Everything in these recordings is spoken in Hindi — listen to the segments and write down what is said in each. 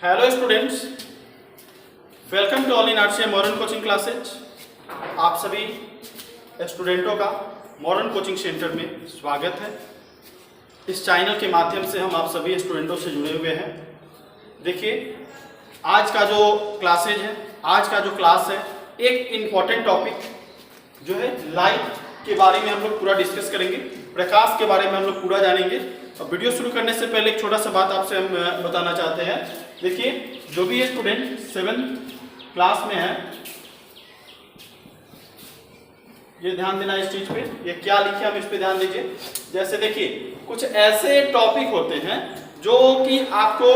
Hello students, welcome to all in RCA modern coaching classes. आप सभी स्टूडेंटों का मॉडर्न कोचिंग सेंटर में स्वागत है। इस चैनल के माध्यम से हम आप सभी स्टूडेंटों से जुड़े हुए हैं। देखिए, आज का जो क्लासेज है, आज का जो क्लास है, एक इम्पॉर्टेंट टॉपिक जो है लाइट के बारे में हम लोग पूरा डिस्कस करेंगे, प्रकाश के बारे में हम लोग पूरा जानेंगे। और वीडियो शुरू करने से पहले एक छोटा सा बात आपसे हम बताना चाहते हैं। देखिए, जो भी स्टूडेंट 7th क्लास में है, ये ध्यान देना इस चीज पे, ये क्या लिखे हम इस पे ध्यान दीजिए। जैसे देखिए, कुछ ऐसे टॉपिक होते हैं जो कि आपको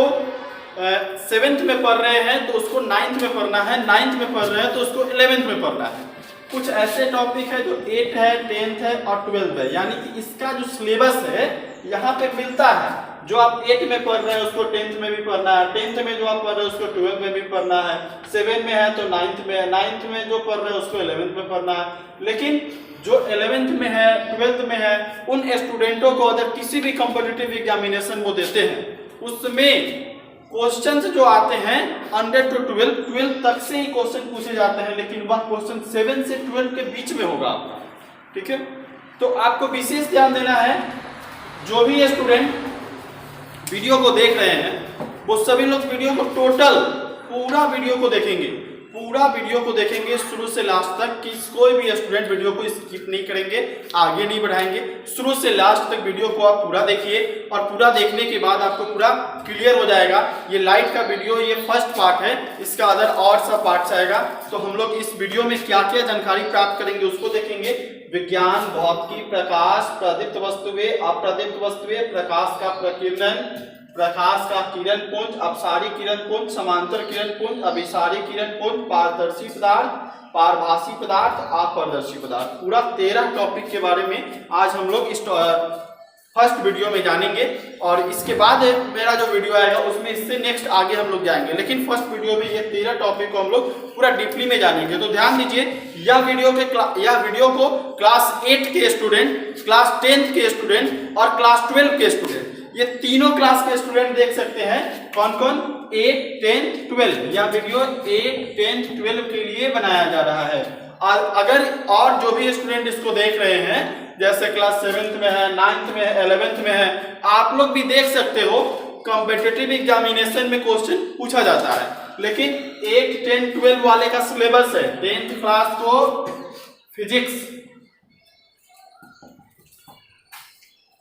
7th में पढ़ रहे हैं तो उसको 9th में पढ़ना है, 9th में पढ़ रहे हैं तो उसको 11th में पढ़ना है। कुछ ऐसे टॉपिक है जो 8 है, 10th है और 12th है, यानी कि इसका जो सिलेबस है यहाँ पे मिलता है। जो आप 8 में पढ़ रहे हैं उसको 10th में भी पढ़ना है, 10th में जो आप पढ़ रहे हैं उसको 12th में भी पढ़ना है, 7 में है तो 9th में है, 9th में जो पढ़ रहे हैं उसको 11th में पढ़ना है। लेकिन जो 11th में है, 12th में है, उन स्टूडेंटों को अगर किसी भी कॉम्पिटिटिव एग्जामिनेशन वो देते हैं, उसमें क्वेश्चंस जो आते हैं 100 to 12 तक से ही क्वेश्चन पूछे जाते हैं, लेकिन वह क्वेश्चन 7 से 12 के बीच में होगा। ठीक है, तो आपको विशेष ध्यान देना है। जो भी स्टूडेंट वीडियो को देख रहे हैं वो सभी लोग वीडियो को टोटल पूरा वीडियो को देखेंगे, पूरा वीडियो को देखेंगे शुरू से लास्ट तक। कि कोई भी स्टूडेंट वीडियो को स्किप नहीं करेंगे, आगे नहीं बढ़ाएंगे। शुरू से लास्ट तक वीडियो को आप पूरा देखिए और पूरा देखने के बाद आपको पूरा क्लियर हो जाएगा। ये लाइट का वीडियो ये फर्स्ट पार्ट है, इसका अदर और सब पार्ट्स आएगा। तो हम लोग इस वीडियो में क्या क्या जानकारी प्राप्त करेंगे उसको देखेंगे। विज्ञान, भौतिकी, प्रकाश, प्रदीप्त वस्तुएं, अप्रदीप्त वस्तुएं, प्रकाश का प्रकीर्णन, प्रकाश का किरण पुंज, अपसारी किरण पुंज, समांतर किरण पुंज, अभिसारी किरण पुंज, पारदर्शी पदार्थ, पारभासी पदार्थ, अपारदर्शी पदार्थ, पूरा 13 टॉपिक के बारे में आज हम लोग इस फर्स्ट वीडियो में जानेंगे। और इसके बाद मेरा जो वीडियो आएगा उसमें इससे नेक्स्ट आगे हम लोग जाएंगे, लेकिन फर्स्ट वीडियो में ये 13 टॉपिक को हम लोग पूरा डीपली में जानेंगे। तो ध्यान दीजिए, यह वीडियो को क्लास 8 के स्टूडेंट, क्लास 10th के स्टूडेंट और क्लास 12 के स्टूडेंट, ये तीनों क्लास के स्टूडेंट देख सकते हैं। कौन कौन? 8, 10, 12। यह वीडियो 8, 10, 12 के लिए बनाया जा रहा है। और अगर और जो भी स्टूडेंट इसको देख रहे हैं, जैसे क्लास 7th में है, 9th में है, 11th में है, आप लोग भी देख सकते हो। कॉम्पिटिटिव एग्जामिनेशन में क्वेश्चन पूछा जाता है, लेकिन 8, 10, 12 वाले का सिलेबस है 10th क्लास को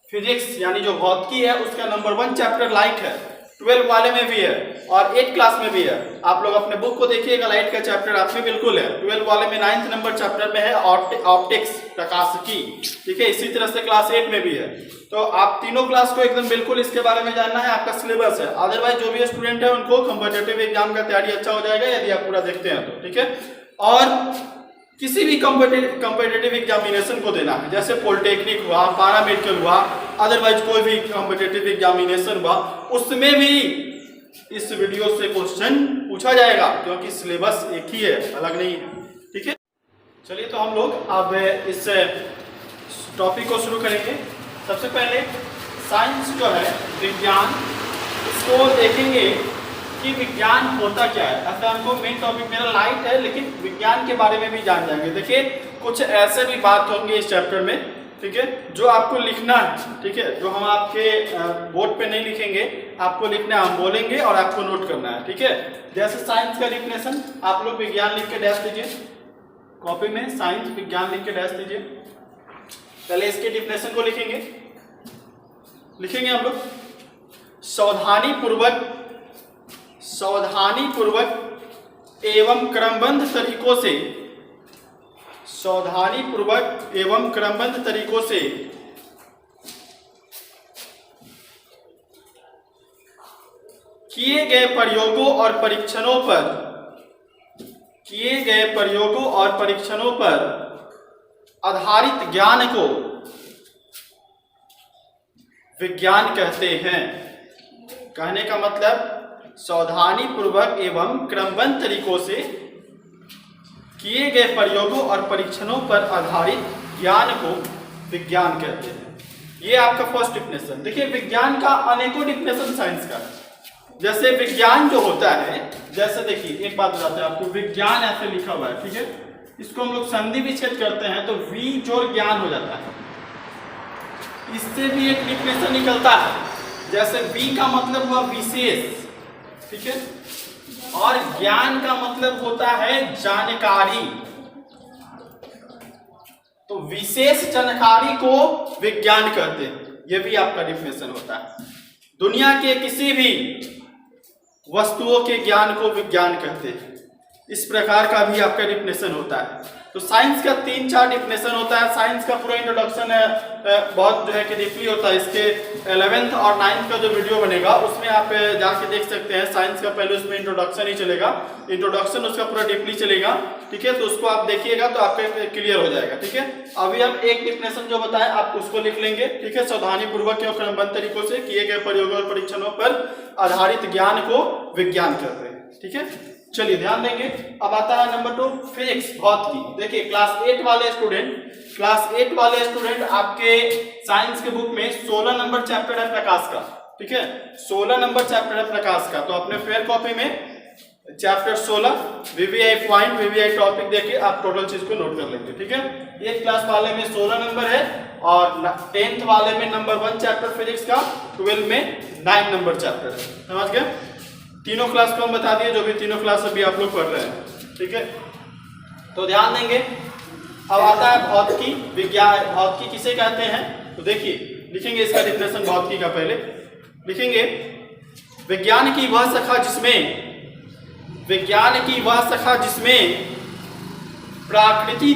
फिजिक्स यानी जो भौतिकी है उसका नंबर 1 चैप्टर लाइट है, 12 वाले में भी है और 8 क्लास में भी है। आप लोग अपने बुक को देखिएगा, लाइट का चैप्टर आप में बिल्कुल है। 12 वाले में 9th नंबर चैप्टर में है ऑप्टिक्स, प्रकाशिकी। ठीक है, इसी तरह से क्लास 8 में भी है। तो आप तीनों क्लास को एकदम बिल्कुल इसके बारे में जानना है, आपका सिलेबस है। अदरवाइज जो भी स्टूडेंट है उनको कॉम्पिटिटिव एग्जाम का तैयारी अच्छा हो जाएगा यदि आप पूरा देखते हैं तो। ठीक है, और किसी भी कॉम्पिटिटिव एग्जामिनेशन को देना है, जैसे पॉलिटेक्निक हुआ, पारा मेडिकल हुआ, अदरवाइज कोई भी कॉम्पिटिटिव एग्जामिनेशन हुआ, उसमें भी इस वीडियो से क्वेश्चन पूछा जाएगा, क्योंकि सिलेबस एक ही है, अलग नहीं है। ठीक है, चलिए तो हम लोग अब इस टॉपिक को शुरू करेंगे। सबसे पहले साइंस जो है, विज्ञान, इसको देखेंगे कि विज्ञान होता क्या है। ऐसा हमको मेन टॉपिक मेरा लाइट है, लेकिन विज्ञान के बारे में भी जान जाएंगे। देखिए, कुछ ऐसे भी बात होंगे इस चैप्टर में, ठीक है, जो आपको लिखना है। ठीक है, जो हम आपके बोर्ड पे नहीं लिखेंगे, आपको लिखना है, हम बोलेंगे और आपको नोट करना है। ठीक है, जैसे साइंस का डिफिनेशन आप लोग विज्ञान लिख के डैश दीजिए, कॉपी में साइंस विज्ञान लिख के डैश दीजिए। पहले इसके डिफिनेशन को लिखेंगे हम लोग। सावधानी पूर्वक एवं क्रमबद्ध तरीकों से किए गए प्रयोगों और परीक्षणों पर आधारित ज्ञान को विज्ञान कहते हैं। कहने का मतलब, सावधानी पूर्वक एवं क्रमबद्ध तरीकों से किए गए प्रयोगों और परीक्षणों पर आधारित ज्ञान को विज्ञान कहते हैं। ये आपका फर्स्ट डिफिनेशन। देखिए, विज्ञान का अनेकों डिफिनेशन साइंस का है। जैसे विज्ञान जो होता है, जैसे देखिए एक बात बताते हैं आपको, विज्ञान ऐसे लिखा हुआ है, ठीक है, इसको हम लोग संधि विच्छेद करते हैं तो वी जोड़ ज्ञान हो जाता है। इससे भी एक डिफिनेशन निकलता है, जैसे वी का मतलब हुआ विशेष, ठीक है, और ज्ञान का मतलब होता है जानकारी। तो विशेष जानकारी को विज्ञान कहते हैं, यह भी आपका डिफिनेशन होता है। दुनिया के किसी भी वस्तुओं के ज्ञान को विज्ञान कहते हैं, इस प्रकार का भी आपका डिफिनेशन होता है। तो साइंस का 3-4 डिफिनेशन होता है। साइंस का पूरा इंट्रोडक्शन है, बहुत जो है कि डीपली होता है। इसके 11th और 9th का जो वीडियो बनेगा उसमें आप जाके देख सकते हैं। साइंस का पहले उसमें इंट्रोडक्शन ही चलेगा, इंट्रोडक्शन उसका पूरा डीपली चलेगा, ठीक है, तो उसको आप देखिएगा तो आपका क्लियर हो जाएगा, ठीक है। अभी हम एक डिफिनेशन जो बताए आप उसको लिख लेंगे, ठीक है, सावधानी पूर्वक एवं क्रमबद्ध तरीकों से किए गए प्रयोगों और परीक्षणों पर आधारित ज्ञान को विज्ञान कहते हैं, ठीक है। चलिए ध्यान देंगे। अब आता है नंबर 2 फिजिक्स, भौतिकी। देखिए क्लास 8 वाले स्टूडेंट आपके साइंस के बुक में 16 नंबर चैप्टर है प्रकाश का, ठीक है, 16 नंबर चैप्टर है प्रकाश का। तो अपने फेयर कॉपी में chapter 16 VVI point, VVI topic देखिए, आप टोटल चीज को नोट कर लेंगे, ठीक है। 1 क्लास वाले में 16 नंबर है और 10th वाले में नंबर 1 चैप्टर फिजिक्स का, 12 में 9 नंबर चैप्टर है, समझ गए। तीनों क्लास को हम बता दिए, जो भी तीनों क्लास अभी आप लोग पढ़ रहे हैं, ठीक है। तो ध्यान देंगे। अब आता है भौतिकी, विज्ञान। भौतिकी किसे कहते हैं, तो देखिए लिखेंगे इसका डिफिनेशन भौतिकी का। पहले लिखेंगे विज्ञान की वह शाखा जिसमें प्रकृति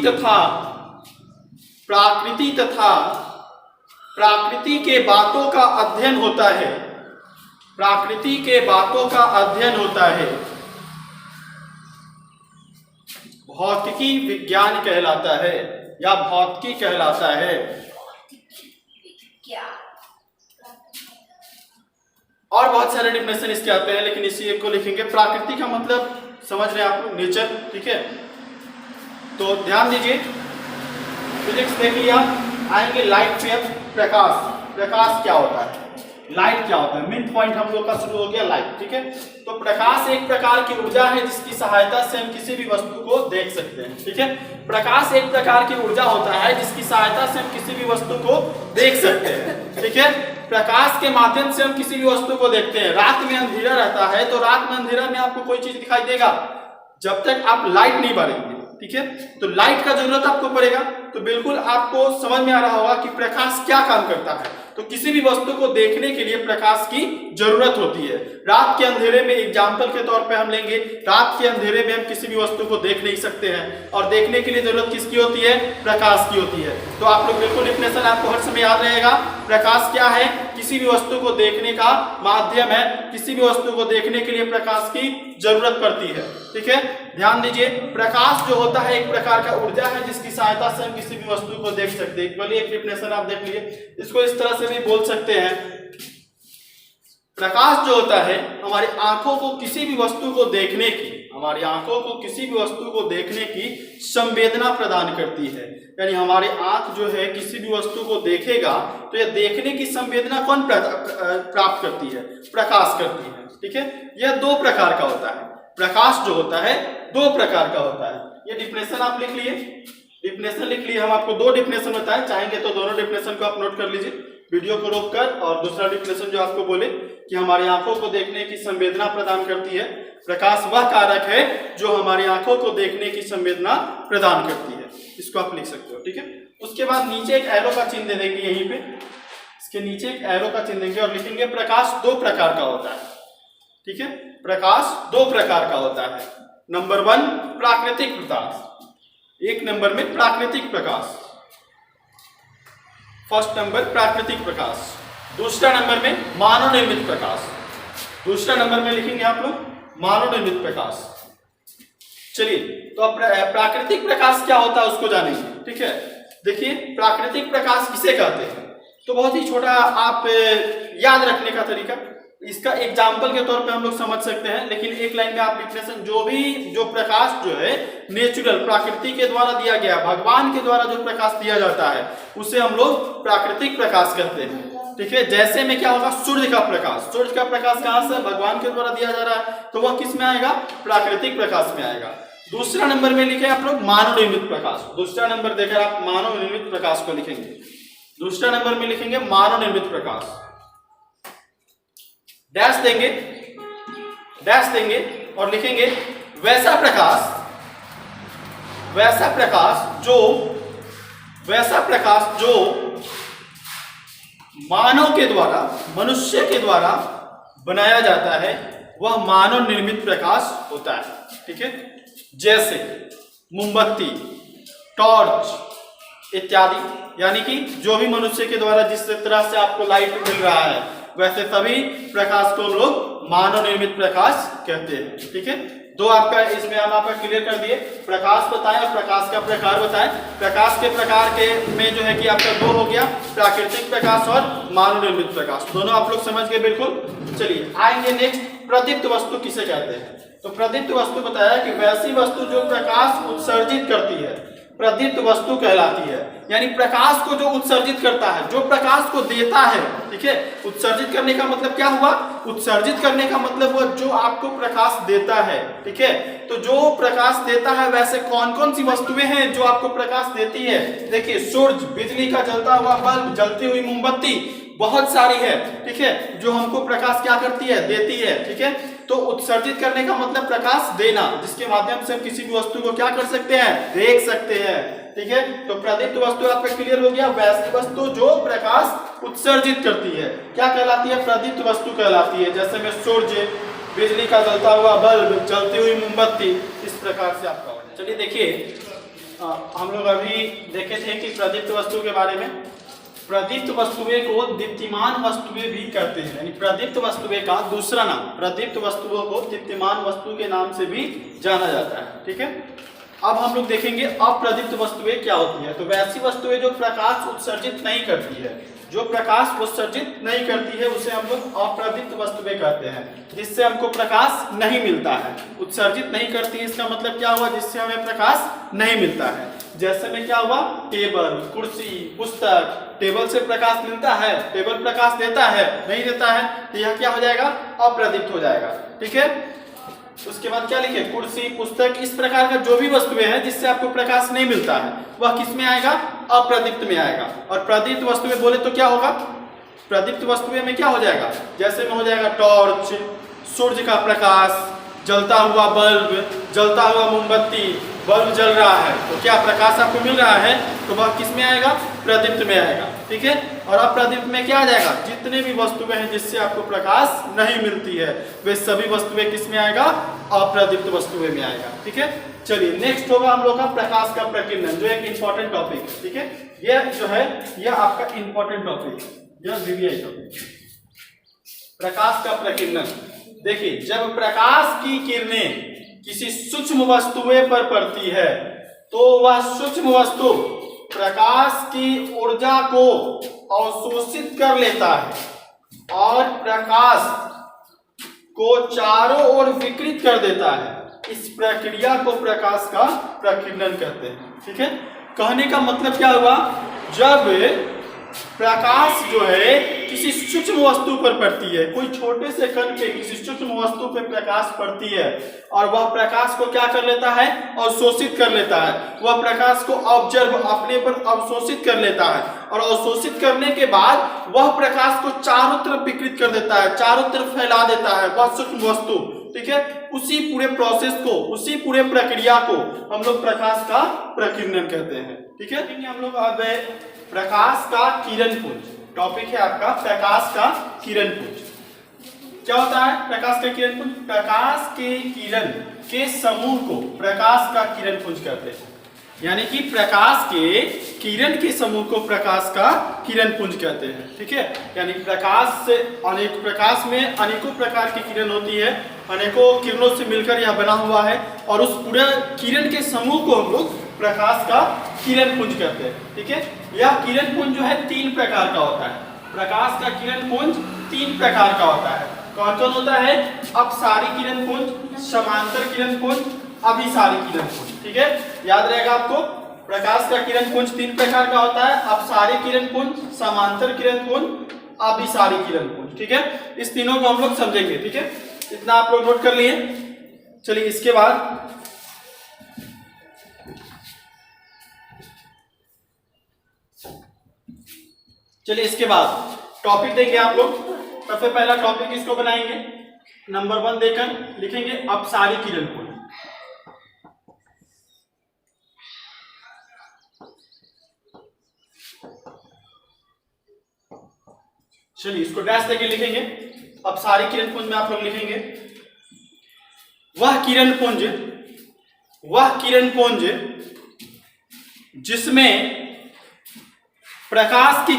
के बातों का अध्ययन होता है, प्रकृति के बातों का अध्ययन होता है, भौतिकी विज्ञान कहलाता है या भौतिकी कहलाता है। और बहुत सारे डिफिनेशन इसके आते हैं, लेकिन इसी एक को लिखेंगे। प्रकृति का मतलब समझ रहे हैं आप, नेचर, ठीक है। तो ध्यान दीजिए, फिजिक्स देख लिया, आएंगे लाइट पे। प्रकाश क्या होता है, लाइट क्या होता है, मेन पॉइंट हम लोग का शुरू हो गया लाइट, ठीक है। तो प्रकाश एक प्रकार की ऊर्जा है जिसकी सहायता से हम किसी भी वस्तु को देख सकते हैं, ठीक है। प्रकाश एक प्रकार की ऊर्जा होता है जिसकी सहायता से हम किसी भी वस्तु को देख सकते हैं, ठीक है। प्रकाश के माध्यम से हम किसी भी वस्तु को देखते हैं। रात में अंधेरा रहता है तो रात में अंधेरा में आपको कोई चीज दिखाई देगा जब तक आप लाइट नहीं बालेंगे, ठीक है। तो लाइट का जरूरत आपको पड़ेगा। तो बिल्कुल आपको समझ में आ रहा होगा कि प्रकाश क्या काम करता है। तो किसी भी वस्तु को देखने के लिए प्रकाश की जरूरत होती है। रात के अंधेरे में एग्जाम्पल के तौर पे हम लेंगे, रात के अंधेरे में हम किसी भी वस्तु को देख नहीं सकते हैं, और देखने के लिए जरूरत किसकी होती है, प्रकाश की होती है। तो आप लोग बिल्कुल डिफिनेशन आपको हर समय याद रहेगा। प्रकाश क्या है, किसी भी वस्तु को देखने का माध्यम है, किसी भी वस्तु को देखने के लिए प्रकाश की जरूरत पड़ती है, ठीक है। ध्यान दीजिए, प्रकाश जो होता है एक प्रकार का ऊर्जा है जिसकी सहायता से हम किसी भी वस्तु को देख सकते हैं। बोलिए एक डिफिनेशन आप देख लिए, इसको इस तरह से भी बोल सकते हैं। प्रकाश जो होता है हमारी आंखों को किसी भी वस्तु को देखने की, हमारी आंखों को किसी भी वस्तु को देखने की संवेदना प्रदान करती है। यानी हमारी आंख जो है किसी भी वस्तु को देखेगा तो यह देखने की संवेदना कौन प्राप्त करती है, प्रकाश करती है, ठीक है। यह 2 प्रकार का होता है। प्रकाश जो होता है 2 प्रकार का होता है। ये डिफिनेशन आप लिख लिए, डिफिनेशन लिख लिए। हम आपको 2 डिफिनेशन बताएं, चाहेंगे तो दोनों डिफिनेशन को आप नोट कर लीजिए वीडियो को रोककर। और दूसरा डिफिनेशन जो आपको बोले कि हमारी आंखों को देखने की संवेदना प्रदान करती है। प्रकाश वह कारक है जो हमारी आंखों को देखने की संवेदना प्रदान करती है, इसको आप लिख सकते हो, ठीक है। उसके बाद नीचे एक एरो का चिन्ह दे देंगे, यहीं पे इसके नीचे एक एरो का चिन्ह देंगे और लिखेंगे प्रकाश 2 प्रकार का होता है, ठीक है। प्रकाश 2 प्रकार का होता है। नंबर 1 प्राकृतिक प्रकाश, 1 नंबर में प्राकृतिक प्रकाश, फर्स्ट नंबर प्राकृतिक प्रकाश। दूसरा नंबर में मानव निर्मित प्रकाश, दूसरा नंबर में लिखेंगे आप लोग मानव निर्मित प्रकाश। चलिए, तो अब प्राकृतिक प्रकाश क्या होता है उसको जानेंगे, ठीक है। देखिए प्राकृतिक प्रकाश किसे कहते हैं, तो बहुत ही छोटा आप याद रखने का तरीका, इसका एग्जाम्पल के तौर पे हम लोग समझ सकते हैं। लेकिन एक लाइन में आप डिफिनेशन, जो प्रकाश जो है नेचुरल प्रकृति के द्वारा दिया गया, भगवान के द्वारा जो प्रकाश दिया जाता है उसे हम लोग प्राकृतिक प्रकाश कहते हैं। ठीक है। जैसे में क्या होगा, सूर्य का प्रकाश, सूर्य का प्रकाश कहां से, भगवान के द्वारा दिया जा रहा है, तो वह किस में आएगा, प्राकृतिक प्रकाश में आएगा। दूसरा नंबर में लिखे आप लोग मानव निर्मित प्रकाश। दूसरा नंबर देकर आप मानव निर्मित प्रकाश को लिखेंगे। दूसरा नंबर में लिखेंगे मानव निर्मित प्रकाश, डैश देंगे, डैश देंगे और लिखेंगे वैसा प्रकाश, वैसा प्रकाश जो मानव के द्वारा, मनुष्य के द्वारा बनाया जाता है, वह मानव निर्मित प्रकाश होता है, ठीक है। जैसे मोमबत्ती, टॉर्च इत्यादि, यानी कि जो भी मनुष्य के द्वारा जिस तरह से आपको लाइट मिल रहा है, वैसे सभी प्रकाश को हम लोग मानव निर्मित प्रकाश कहते हैं, ठीक है। दो आपका इसमें हम आपका क्लियर कर दिए, प्रकाश बताएं और प्रकाश का प्रकार बताएं। प्रकाश के प्रकार के में जो है कि आपका दो हो गया, प्राकृतिक प्रकाश और मानव निर्मित प्रकाश, दोनों आप लोग समझ गए बिल्कुल। चलिए आएंगे नेक्स्ट, प्रदीप्त वस्तु किसे कहते हैं। तो प्रदीप्त वस्तु बताया कि वैसी वस्तु जो प्रकाश उत्सर्जित करती है, प्रदीप्त वस्तु कहलाती है। यानी प्रकाश को जो उत्सर्जित करता है, जो प्रकाश को देता है, ठीक है। उत्सर्जित करने का मतलब क्या हुआ, उत्सर्जित करने का मतलब हुआ जो आपको प्रकाश देता है, ठीक है। तो जो प्रकाश देता है, वैसे कौन कौन सी वस्तुएं हैं जो आपको प्रकाश देती है। देखिए सूर्य, बिजली का जलता हुआ बल्ब, जलती हुई मोमबत्ती, बहुत सारी है, ठीक है, जो हमको प्रकाश क्या करती है, देती है, ठीक है। तो उत्सर्जित करने का मतलब प्रकाश देना, जिसके माध्यम से हम किसी भी वस्तु को क्या कर सकते हैं, देख सकते हैं, ठीक है। तो प्रदीप्त वस्तु आपका क्लियर हो गया। वैसी वस्तु जो प्रकाश उत्सर्जित करती है क्या कहलाती है, प्रदीप्त वस्तु कहलाती है। जैसे में सूर्य, बिजली का जलता हुआ बल्ब, जलती हुई मोमबत्ती, इस प्रकार से आपका। चलिए देखिए, हम लोग अभी देखे थे कि प्रदीप्त वस्तु के बारे में। प्रदीप्त वस्तुएं को दीप्तिमान वस्तुएं भी कहते हैं, यानी प्रदीप्त वस्तुएं का दूसरा नाम, प्रदीप्त वस्तुओं को दीप्तिमान वस्तु के नाम से भी जाना जाता है, ठीक है। अब हम लोग देखेंगे अप्रदीप्त वस्तुएं क्या होती है। तो वैसी वस्तुएं जो प्रकाश उत्सर्जित नहीं करती है, जो प्रकाश उत्सर्जित नहीं करती है, उसे हम लोग अप्रदीप्त वस्तुएं कहते हैं, जिससे हमको प्रकाश नहीं मिलता है। उत्सर्जित नहीं करती है इसका मतलब क्या हुआ, जिससे हमें प्रकाश नहीं मिलता है। जैसे में क्या हुआ, टेबल, कुर्सी, पुस्तक। टेबल से प्रकाश मिलता है, टेबल प्रकाश देता है, नहीं देता है, तो यह क्या हो जाएगा, अप्रदीप्त हो जाएगा, ठीक है। उसके बाद क्या लिखे, कुर्सी, पुस्तक, इस प्रकार का जो भी वस्तुएं हैं जिससे आपको प्रकाश नहीं मिलता है, वह किस में आएगा, अप्रदीप्त में आएगा। और प्रदीप्त वस्तुएं बोले तो क्या होगा, प्रदीप्त वस्तुएं में क्या हो जाएगा, जैसे में हो जाएगा टॉर्च, सूर्य का प्रकाश, जलता हुआ बल्ब, जलता हुआ मोमबत्ती, बल्ब जल रहा है तो क्या प्रकाश आपको मिल रहा है, तो वह किस में आएगा, प्रदीप्त में आएगा, ठीक है। और अप्रदीप्त में क्या आ जाएगा, जितने भी वस्तुएं हैं जिससे आपको प्रकाश नहीं मिलती है, वे सभी वस्तुएं किस में आएगा, अप्रदीप्त वस्तुएं में आएगा, ठीक है। चलिए नेक्स्ट होगा हम लोग का प्रकाश का प्रकीर्णन, जो एक इंपॉर्टेंट टॉपिक है, ठीक है। यह जो है यह आपका इंपॉर्टेंट टॉपिक है, यह वीवीआई टॉपिक, प्रकाश का प्रकीर्णन। देखिए जब प्रकाश की किरणें किसी सूक्ष्म वस्तुएं पर पड़ती है, तो वह सूक्ष्म वस्तु प्रकाश की ऊर्जा को अवशोषित कर लेता है और प्रकाश को चारों ओर विकृत कर देता है। इस प्रक्रिया को प्रकाश का प्रकीर्णन कहते हैं, ठीक है। कहने का मतलब क्या हुआ, जब प्रकाश जो है किसी सूक्ष्म वस्तु पर पड़ती है, कोई छोटे से कण पे किसी सूक्ष्म वस्तु पे प्रकाश पड़ती है और वह प्रकाश को क्या कर लेता है, अवशोषित कर लेता है। वह प्रकाश को ऑब्जर्व, अपने पर अवशोषित कर लेता है और अवशोषित करने के बाद वह प्रकाश को चारों तरफ विकृत कर देता है, चारों तरफ फैला देता है वह सूक्ष्म वस्तु, ठीक है। उसी पूरे प्रोसेस को, उसी पूरे प्रक्रिया को हम लोग प्रकाश का प्रकीर्णन कहते हैं, ठीक है। हम लोग अब प्रकाश का किरण पुंज टॉपिक है आपका, प्रकाश का किरण पुंज क्या होता है। प्रकाश का किरण पुंज, प्रकाश के किरण के समूह को प्रकाश का किरण पुंज कहते हैं, यानी कि प्रकाश के किरण के समूह को प्रकाश का किरण पुंज कहते हैं, ठीक है। यानी प्रकाश से अनेक, प्रकाश में अनेकों प्रकार की किरण होती है, अनेकों किरणों से मिलकर यह बना हुआ है और उस पूरे किरण के समूह को हम लोग प्रकाश का किरण पुंज कहते हैं, ठीक है। यह किरण पुंज जो है 3 प्रकार का होता है। प्रकाश का किरण पुंज 3 प्रकार का होता है। कौन कौन होता है, अपसारी किरण पुंज, समांतर किरण पुंज, अभिसारी किरण पुंज, ठीक है। याद रहेगा आपको, प्रकाश का किरण पुंज 3 प्रकार का होता है, अपसारी किरण पुंज, समांतर किरण पुंज, अभिसारी किरण पुंज। ठीक है, इस तीनों को हम लोग समझेंगे। ठीक है, इतना आप लोग नोट कर लिए। चलिए इसके बाद टॉपिक देंगे आप लोग। सबसे पहला टॉपिक इसको बनाएंगे, नंबर 1 देकर लिखेंगे अपसारी किरण पुंज। चलिए इसको डैश देके लिखेंगे। अपसारी किरण पुंज में आप लोग लिखेंगे वह किरण पुंज जिसमें प्रकाश की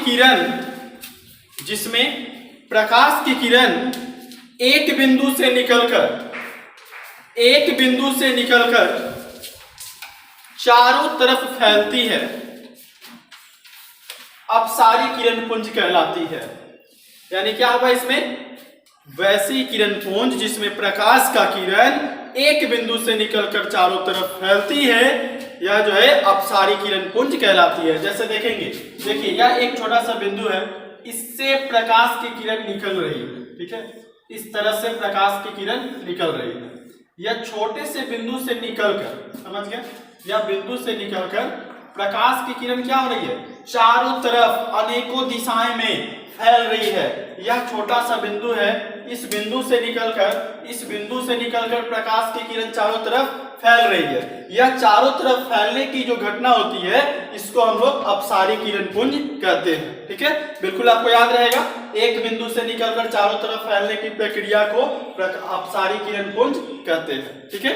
किरण एक बिंदु से निकलकर चारों तरफ फैलती है, अपसारी किरण पुंज कहलाती है। यानी क्या होगा इसमें, वैसी किरण पुंज जिसमें प्रकाश का किरण एक बिंदु से निकलकर चारों तरफ फैलती है, यह जो है अपसारी किरण पुंज कहलाती है। जैसे देखेंगे, देखिए यह एक छोटा सा बिंदु है, इससे प्रकाश की किरण निकल रही है। ठीक है, इस तरह से प्रकाश की किरण निकल रही है। यह छोटे से बिंदु से निकलकर, समझ गए, यह बिंदु से निकलकर प्रकाश की किरण क्या हो रही है, चारों तरफ अनेकों दिशाएं में फैल रही है। यह छोटा सा बिंदु है, इस बिंदु से निकलकर प्रकाश की किरण चारों तरफ फैल रही है। यह चारों तरफ फैलने की जो घटना होती है, इसको हम लोग अपसारी किरण पुंज कहते हैं। ठीक है, बिल्कुल आपको याद रहेगा, एक बिंदु से निकलकर चारों तरफ फैलने की प्रक्रिया को अपसारी किरण पुंज कहते हैं। ठीक है,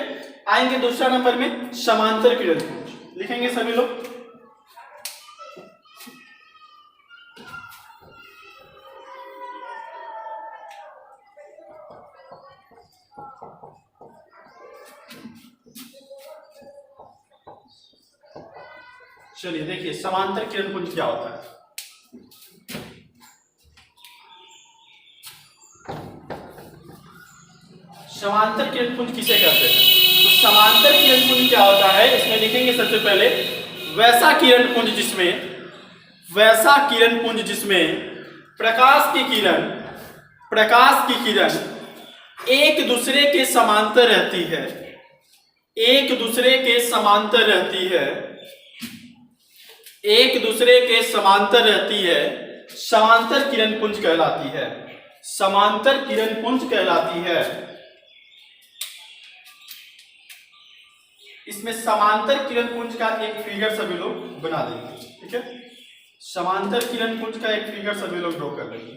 आएंगे दूसरा नंबर में समांतर किरण पुंज। लिखेंगे सभी लोग। चलिए देखिए समांतर किरण पुंज क्या होता है। समांतर किरण पुंज किसे कहते हैं? तो समांतर किरण पुंज क्या होता है, इसमें लिखेंगे सबसे पहले वैसा किरण पुंज जिसमें प्रकाश की किरण एक दूसरे के समांतर रहती है, समांतर किरण पुंज कहलाती है। इसमें समांतर किरण पुंज का एक फिगर सभी लोग बना देंगे। ठीक है, समांतर किरण पुंज का एक फिगर सभी लोग ड्रॉ कर लेंगे।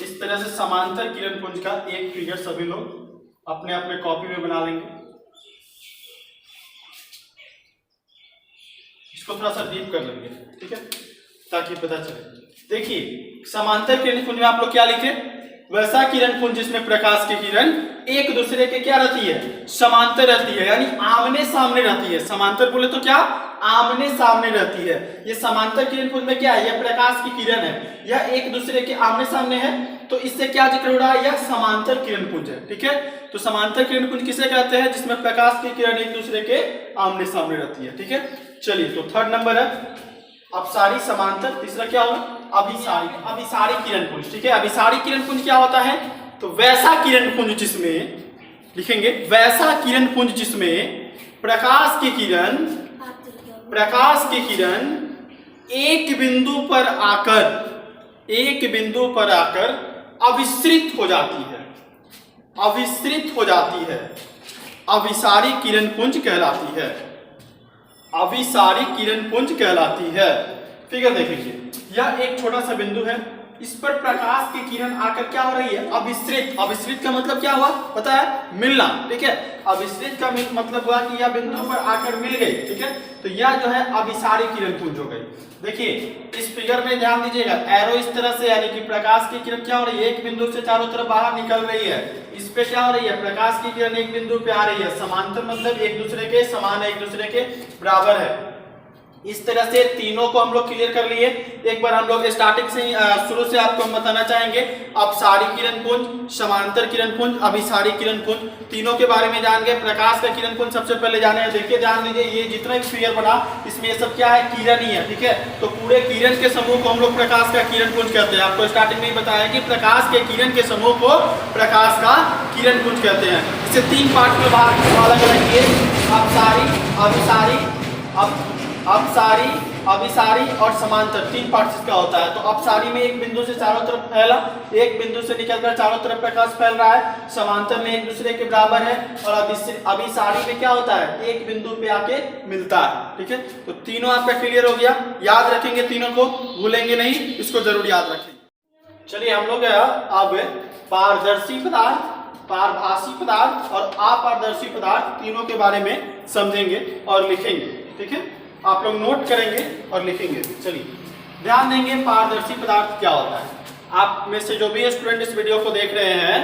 इस तरह से समांतर किरण पुंज का एक फिगर सभी लोग अपने अपने कॉपी में बना लेंगे। इसको थोड़ा सा डीप कर लेंगे। ठीक है, ताकि पता चले। देखिए समांतर किरण पुंज में आप लोग क्या लिखे, वैसा किरण पुंज जिसमें प्रकाश की किरण एक दूसरे के क्या रहती है, समांतर रहती है, यानी आमने सामने रहती है। समांतर बोले तो क्या, आमने सामने रहती है। ये समांतर किरण पुंज में क्या है, यह प्रकाश की किरण है, यह एक दूसरे के आमने सामने है, तो इससे क्या जिक्र हो रहा है, यह समांतर किरण पुंज है। ठीक है, तो समांतर किरण पुंज किसे कहते हैं, जिसमें प्रकाश की किरण एक दूसरे के आमने सामने रहती है। ठीक है, चलिए तो थर्ड नंबर है अपसारी समांतर, तीसरा क्या होगा, अभिसारी किरण पुंज। ठीक है, अभिसारी किरण पुंज क्या होता है, तो वैसा किरण पुंज जिसमें, लिखेंगे वैसा किरण पुंज जिसमें प्रकाश की किरण एक बिंदु पर आकर अभिसरित हो जाती है, अभिसारी किरण पुंज कहलाती है। फिगर देखेंगे, यह एक छोटा सा बिंदु है, इस पर प्रकाश की किरण आकर क्या हो रही है, अभिसरित का मतलब क्या हुआ पता है, मिलना। ठीक है, अभिसरित का मतलब हुआ कि यह बिंदु पर आकर मिल गई। ठीक है, तो यह जो है अभिसारी किरण पुंज हो गई। देखिए इस फिगर में ध्यान दीजिएगा, एरो इस तरह से, यानी कि प्रकाश की किरण क्या हो रही है, एक बिंदु से चारों तरफ बाहर निकल रही है। इस पे क्या हो रही है, प्रकाश की किरण एक बिंदु पे आ रही है। समांतर मतलब एक दूसरे के समान है, एक दूसरे के बराबर है। इस तरह से तीनों को हम लोग क्लियर कर लिए। एक बार हम लोग स्टार्टिंग से शुरू से आपको हम बताना चाहेंगे। अपसारी किरण पुंज, समांतर किरण पुंज, अभिसारी किरण पुंज, तीनों के बारे में जान गए। प्रकाश का किरण पुंज सबसे पहले जाने हैं। देखिए ध्यान दीजिए, ये जितना भी फिगर बना इसमें ये सब क्या है, किरण ही है, ठीक है। तो पूरे किरण के समूह को हम लोग प्रकाश का किरण पुंज कहते हैं। आपको स्टार्टिंग में ही बताया कि प्रकाश के किरण के समूह को प्रकाश का किरण पुंज कहते हैं। इसे 3 पार्ट में अलग अलग किए, अपसारी, अभिसारी, अपसारी, अभिसारी और समांतर, 3 पार्ट इसका होता है। तो अपसारी में एक बिंदु से चारों तरफ फैला, एक बिंदु से निकलकर चारों तरफ प्रकाश फैल रहा है। समांतर में एक दूसरे के बराबर है। और अभिसारी में क्या होता है, एक बिंदु पे आके मिलता है, ठीक है। तो तीनों आपका क्लियर हो गया। याद रखेंगे, तीनों को भूलेंगे नहीं, इसको जरूर याद रखेंगे। चलिए हम लोग अब पारदर्शी पदार्थ, पारभासी पदार्थ और अपारदर्शी पदार्थ तीनों के बारे में समझेंगे और लिखेंगे, ठीक है। आप लोग नोट करेंगे और लिखेंगे। चलिए ध्यान देंगे, पारदर्शी पदार्थ क्या होता है। आप में से जो भी स्टूडेंट इस वीडियो को देख रहे हैं,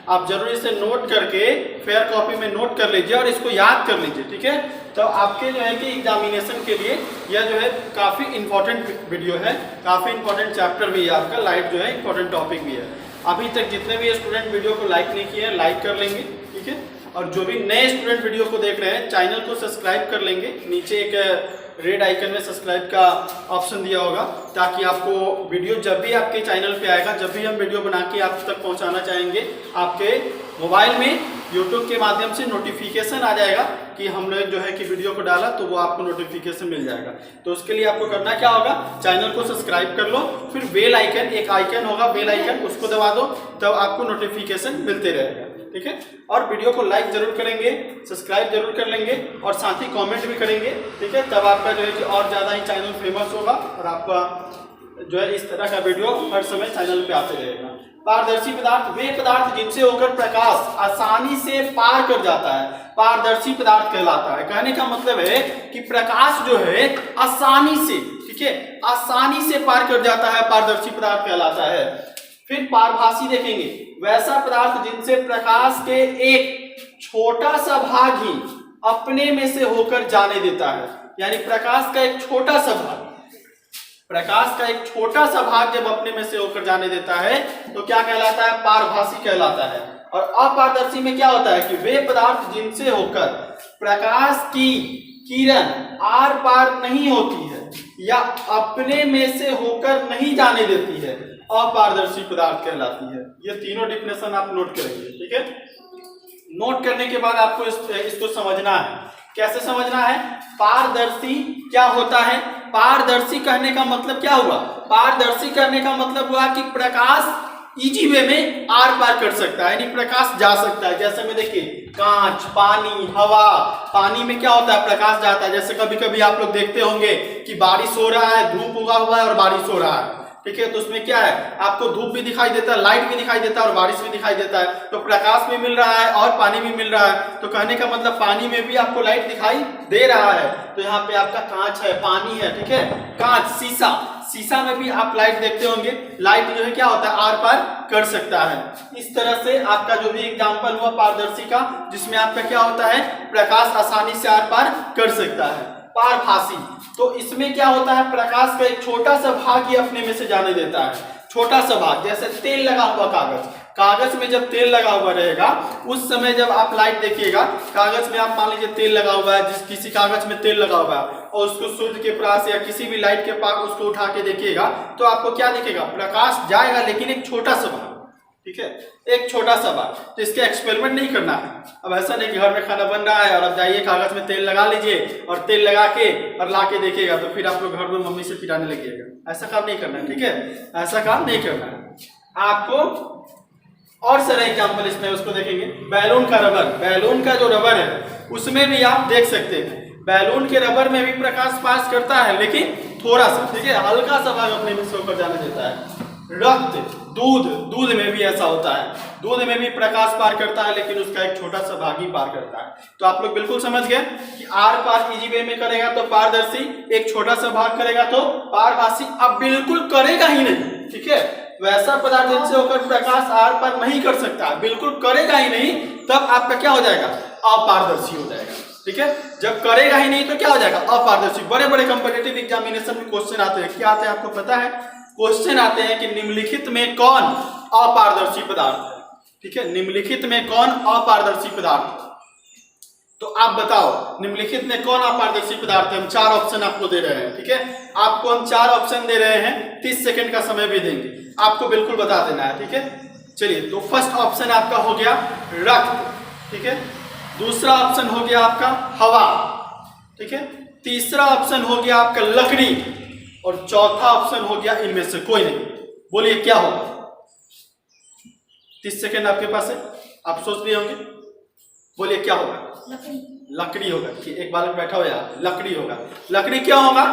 आप जरूर इसे नोट करके फेयर कॉपी में नोट कर लीजिए और इसको याद कर लीजिए, ठीक है। तो आपके जो है कि एग्जामिनेशन के लिए यह जो है काफी इंपॉर्टेंट वीडियो है, काफी इंपॉर्टेंट चैप्टर भी है आपका, लाइट जो है इंपॉर्टेंट टॉपिक भी है। अभी तक जितने भी स्टूडेंट वीडियो को लाइक नहीं किए हैं, लाइक कर लेंगे, ठीक है। और जो भी नए स्टूडेंट वीडियो को देख रहे हैं, चैनल को सब्सक्राइब कर लेंगे। नीचे एक रेड आइकन में सब्सक्राइब का ऑप्शन दिया होगा, ताकि आपको वीडियो जब भी आपके चैनल पे आएगा, जब भी हम वीडियो बना के आप तक पहुंचाना चाहेंगे, आपके मोबाइल में यूट्यूब के माध्यम से नोटिफिकेशन आ जाएगा कि हमने जो है कि वीडियो को डाला, तो वो आपको नोटिफिकेशन मिल जाएगा। तो उसके लिए आपको करना क्या होगा, चैनल को सब्सक्राइब कर लो, फिर बेल आइकन, एक आइकन होगा बेल आइकन, उसको दबा दो, तब आपको नोटिफिकेशन मिलते रहेगा, ठीक है। और वीडियो को लाइक जरूर करेंगे, सब्सक्राइब जरूर कर लेंगे और साथ ही कमेंट भी करेंगे, ठीक है। तब आपका जो है कि और ज़्यादा ही चैनल फेमस होगा और आपका जो है इस तरह का वीडियो हर समय चैनल पे आते रहेगा। पारदर्शी पदार्थ वे पदार्थ जिनसे होकर प्रकाश आसानी से पार कर जाता है, पारदर्शी पदार्थ कहलाता है। कहने का मतलब है कि प्रकाश जो है आसानी से, ठीक है, आसानी से पार कर जाता है, पारदर्शी पदार्थ कहलाता है। फिर पारभासी देखेंगे, वैसा पदार्थ जिनसे प्रकाश के एक छोटा सा भाग ही अपने में से होकर जाने देता है। यानी प्रकाश का एक छोटा सा भाग, प्रकाश का एक छोटा सा भाग जब अपने में से होकर जाने देता है तो क्या कहलाता है, पारभासी कहलाता है। और अपारदर्शी में क्या होता है कि वे पदार्थ जिनसे होकर प्रकाश की किरण आर पार नहीं होती है या अपने में से होकर नहीं जाने देती है, अपारदर्शी पदार्थ कहलाती है। ये तीनों डिफिनेशन आप नोट करेंगे, ठीक है। नोट करने के बाद आपको इसको समझना है। कैसे समझना है, पारदर्शी क्या होता है, पारदर्शी कहने का मतलब क्या हुआ, पारदर्शी करने का मतलब हुआ कि प्रकाश इजी वे में आर पार कर सकता है, यानी प्रकाश जा सकता है। जैसे में देखिए कांच, पानी, हवा, पानी में क्या होता है, प्रकाश जाता है। जैसे कभी कभी आप लोग देखते होंगे कि बारिश हो रहा है, धूप उगा हुआ है और बारिश हो रहा है, ठीक है। तो उसमें क्या है, आपको धूप भी दिखाई देता है, लाइट भी दिखाई देता है और बारिश भी दिखाई देता है। तो प्रकाश भी मिल रहा है और पानी भी मिल रहा है। तो कहने का मतलब पानी में भी आपको लाइट दिखाई दे रहा है। तो यहाँ पे आपका कांच है, पानी है, ठीक है, कांच, शीशा, शीशा में भी आप लाइट देखते होंगे। लाइट जो है क्या होता है, आर पार कर सकता है। इस तरह से आपका जो भी एग्जाम्पल हुआ पारदर्शी का, जिसमें आपका क्या होता है, प्रकाश आसानी से आर पार कर सकता है। पारभासी, तो इसमें क्या होता है, प्रकाश का एक छोटा सा भाग ही अपने में से जाने देता है, छोटा सा भाग। जैसे तेल लगा हुआ कागज, कागज में जब तेल लगा हुआ रहेगा, उस समय जब आप लाइट देखिएगा, कागज में आप मान लीजिए तेल लगा हुआ है, जिस किसी कागज में तेल लगा हुआ है और उसको सूर्य के पास या किसी भी लाइट के पास उसको उठा के देखिएगा, तो आपको क्या दिखेगा, प्रकाश जाएगा लेकिन एक छोटा सा भाग, ठीक है, एक छोटा सा भाग। तो इसके एक्सपेरिमेंट नहीं करना है। अब ऐसा नहीं कि घर में खाना बन रहा है और अब जाइए कागज में तेल लगा लीजिए और तेल लगा के और ला के देखिएगा, तो फिर आप लोग घर में मम्मी से पिटाने लगिएगा। ऐसा काम नहीं करना है, ठीक है, ऐसा काम नहीं करना है आपको। और सारे एग्जाम्पल इसमें उसको देखेंगे। बैलून का रबर, बैलून का जो रबर है उसमें भी आप देख सकते हैं, बैलून के रबर में भी प्रकाश पास करता है लेकिन थोड़ा सा, ठीक है, हल्का सा भाग अपने में से होकर जाने देता है। रक्त, दूध, दूध में भी ऐसा होता है, दूध में भी प्रकाश पार करता है लेकिन उसका एक छोटा सा भाग ही पार करता है। तो आप लोग बिल्कुल समझ गए कि आर पार इजी वे में करेगा तो पारदर्शी, एक छोटा सा भाग करेगा तो पारभासी। अब बिल्कुल करेगा ही नहीं, ठीक है, वैसा पदार्थ जिनसे होकर प्रकाश आर पार नहीं कर सकता, बिल्कुल करेगा ही नहीं, तब आपका क्या हो जाएगा, अपारदर्शी हो जाएगा। ठीक है। जब करेगा ही नहीं तो क्या हो जाएगा, अपारदर्शी। बड़े बड़े कंपीटिटिव एग्जामिनेशन में क्वेश्चन आते हैं, क्या आते हैं आपको पता है? क्वेश्चन आते हैं कि निम्नलिखित में कौन अपारदर्शी पदार्थ है, ठीक है, निम्नलिखित में कौन अपारदर्शी पदार्थ। तो आप बताओ निम्नलिखित में कौन अपारदर्शी पदार्थ है। हम 4 ऑप्शन आपको दे रहे हैं, ठीक है, आपको हम 4 ऑप्शन दे रहे हैं, 30 सेकंड का समय भी देंगे, आपको बिल्कुल बता देना है, ठीक है। चलिए, तो फर्स्ट ऑप्शन आपका हो गया रक्त, ठीक है, दूसरा ऑप्शन हो गया आपका हवा, ठीक है, तीसरा ऑप्शन हो गया आपका लकड़ी, और चौथा ऑप्शन हो गया इनमें से कोई नहीं। बोलिए क्या होगा? 30 सेकंड आपके पास है, आप सोच लिए होंगे, बोलिए क्या होगा? लकड़ी होगा। एक बालक बैठा हो यार, लकड़ी होगा। लकड़ी क्या होगा?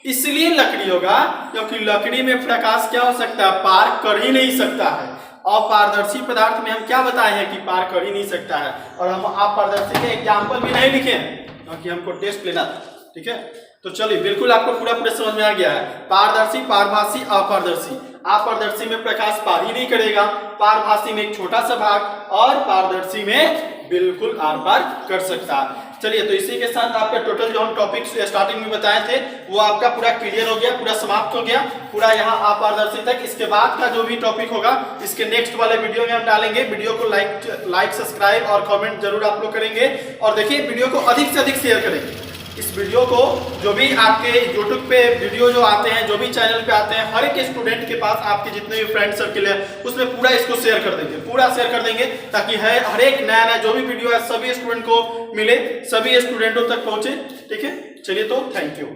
इसलिए लकड़ी होगा क्योंकि लकड़ी में प्रकाश क्या हो सकता है, पार कर ही नहीं सकता है। अपारदर्शी पदार्थ में हम क्या बताए हैं कि पार कर ही नहीं सकता है, और हम अपारदर्शी के एग्जाम्पल भी नहीं लिखे हैं क्योंकि हमको टेस्ट लेना था, ठीक है। तो चलिए, बिल्कुल आपको पूरा समझ में आ गया है। पारदर्शी, पारभासी, अपारदर्शी। अपारदर्शी में प्रकाश पार ही नहीं करेगा, पारभासी में एक छोटा सा भाग, और पारदर्शी में बिल्कुल आर पार कर सकता है। चलिए, तो इसी के साथ आपका टोटल जो हम टॉपिक्स स्टार्टिंग में बताए थे वो आपका पूरा क्लियर हो गया, पूरा समाप्त हो गया, पूरा यहाँ अपारदर्शी तक। इसके बाद का जो भी टॉपिक होगा इसके नेक्स्ट वाले वीडियो में हम डालेंगे। वीडियो को लाइक सब्सक्राइब और कमेंट जरूर आप लोग करेंगे, और देखिए वीडियो को अधिक से अधिक शेयर करेंगे। इस वीडियो को जो भी आपके YouTube पे वीडियो जो आते हैं, जो भी चैनल पे आते हैं, हर एक स्टूडेंट के पास, आपके जितने भी फ्रेंड सर्किल है उसमें पूरा इसको शेयर कर देंगे, पूरा शेयर कर देंगे, ताकि है हर एक नया नया जो भी वीडियो है सभी स्टूडेंट को मिले, सभी स्टूडेंटों तक पहुंचे, ठीक है। चलिए, तो थैंक यू।